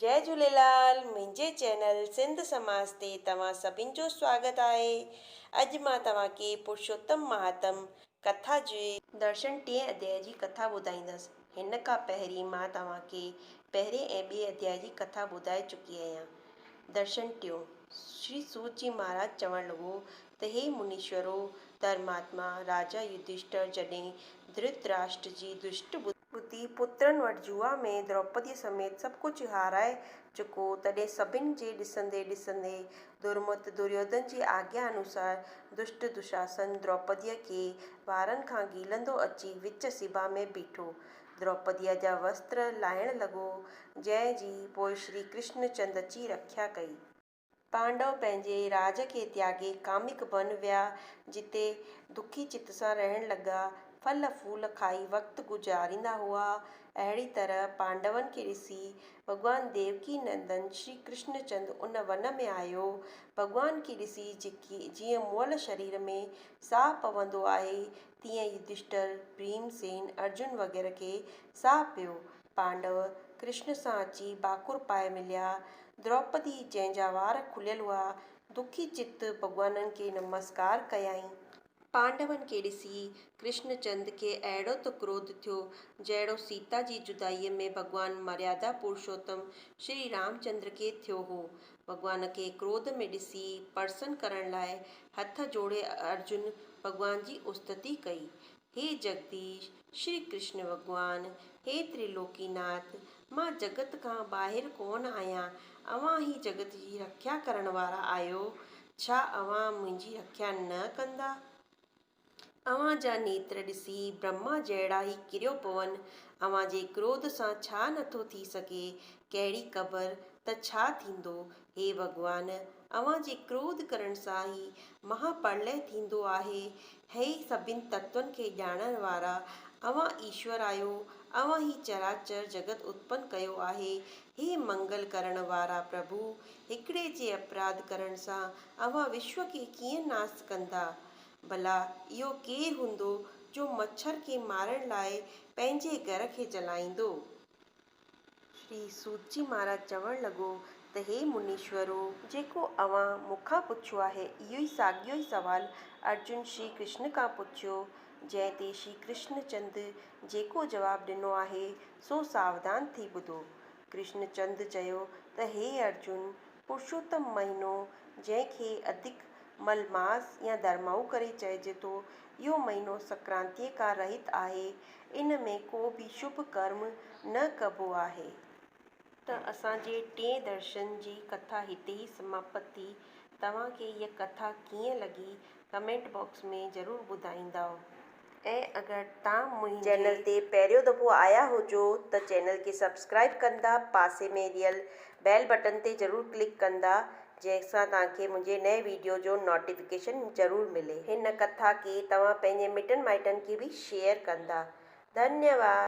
जय झूलेलाल। मुंहिंजे चैनल सिंध समाज ते तव्हां सभिनि जो स्वागत आहे। अॼु मां तव्हांखे पुरुषोत्तम महात्म कथा जे दर्शन टिएं अध्याय जी कथा ॿुधाईंदसि। हिन खां पहिरीं मां तव्हांखे पहिरें ऐं ॿिए अध्याय जी कथा ॿुधाए चुकी आहियां। दर्शन टियों। श्री सूत जी महाराज चवणु लॻो त हे मुनीश्वरो, धर्मात्मा राजा युधिष्ठिर जॾहिं धृतराष्ट्र जी दुष्ट बुद्धि पुत्रनि वटि जुआ में द्रौपदी समेत सभु कुझु हाराए चुको, तॾहिं सभिनि जे ॾिसंदे दुर्मत दुर्योधन जी आज्ञा अनुसार दुष्ट दुशासन द्रौपदीअ खे वारनि खां गीलंदो अची विच सिभा में बीठो। द्रौपदीअ जा वस्त्र लाहिण लॻो, जंहिंजी पोइ श्री कृष्ण चंद अची रख्या कई। पांडव पंहिंजे राज खे त्यागे कामिक वन विया, जिते दुखी चित सां रहण लॻा, फल फूल खाई वक़्तु गुज़ारींदा हुआ। अहिड़ी तरह पांडवनि खे ॾिसी भॻवान देवकी नंदन श्री कृष्ण चंद उन वन में आयो। भॻवान खे ॾिसी जीअं मुअल शरीर में साहु पवंदो आहे, तीअं युधिष्ठिर, भीमसेन, अर्जुन वग़ैरह खे साहु पियो। पांडव कृष्ण सां अची बाकुर पाए मिलिया। द्रौपदी, जंहिंजा वार खुलियल हुआ, दुखी चित भॻवाननि खे नमस्कार कयाईं। पांडवनि खे ॾिसी कृष्णचंद खे अहिड़ो त क्रोध थियो, जहिड़ो सीता जी जुदाईअ में भॻवान मर्यादा पुरुषोत्तम श्री रामचंद्र खे थियो हो। भॻवान खे क्रोध में ॾिसी प्रसन्न करण लाइ हथ जोड़े अर्जुन भॻवान जी उस्तति कई। हे जगदीश, श्री कृष्ण भॻवान, हे त्रिलोकीनाथ, मां जगत खां ॿाहिरि कोन आहियां, अव्हां ही जगत जी रख्या करण वारा आहियो। छा अव्हां मुंहिंजी रख्या न कंदा? अव्हां जा नेत्र ॾिसी ब्रह्मा जहिड़ा ई किरियो पवनि। अव्हां जे क्रोध सां छा नथो थी सघे? कहिड़ी क़बर त छा थींदो? हे भॻवान, अव्हां जे क्रोध करण सां ई महाप्रलय थींदो आहे। हे सभिनी तत्वनि खे ॼाणण वारा, अव्हां ईश्वर आहियो। अव्हां ही चराचर जगत उत्पन्न कयो आहे। हे मंगल करण वारा प्रभु, हिकिड़े जे अपराध करण सां अव्हां विश्व खे कीअं नास कंदा? भला इहो केरु हूंदो जो मच्छर खे मारण लाइ पंहिंजे घर खे जलाईंदो? श्री सूत जी महाराज चवणु लॻो त हे मुनीश्वरो, जेको अव्हां मूंखां पुछियो आहे, इहो ई साॻियो ई सवालु अर्जुन श्री कृष्ण खां पुछियो, जंहिं ते श्री कृष्ण चंद जेको जवाबु ॾिनो आहे सो सावधान थी ॿुधो। कृष्ण चंद चयो त हे अर्जुन, पुरुषोत्तम महीनो, जंहिंखे अधिक मलमास या धर्माऊ करे चइजे थो, इहो महीनो संक्रांतीअ खां रहित आहे। इन में को बि शुभ कर्म न कबो आहे। त असांजे टिएं दर्शन जी कथा हिते ई समाप्त थी। तव्हांखे इहा कथा कीअं लॻी कमेंट बॉक्स में ज़रूरु ॿुधाईंदव। ऐं अगरि तव्हां मुंहिंजे चैनल ते पहिरियों दफ़ो आया हुजो त चैनल खे सब्सक्राइब कंदा, पासे में ॾियल बैल बटन ते ज़रूरु क्लिक कंदा, जंहिंसां तव्हांखे मुंहिंजे नए वीडियो जो नोटिफिकेशन ज़रूरु मिले। हिन कथा खे तव्हां पंहिंजे मिटनि माइटनि खे बि शेयर कंदा। धन्यवाद।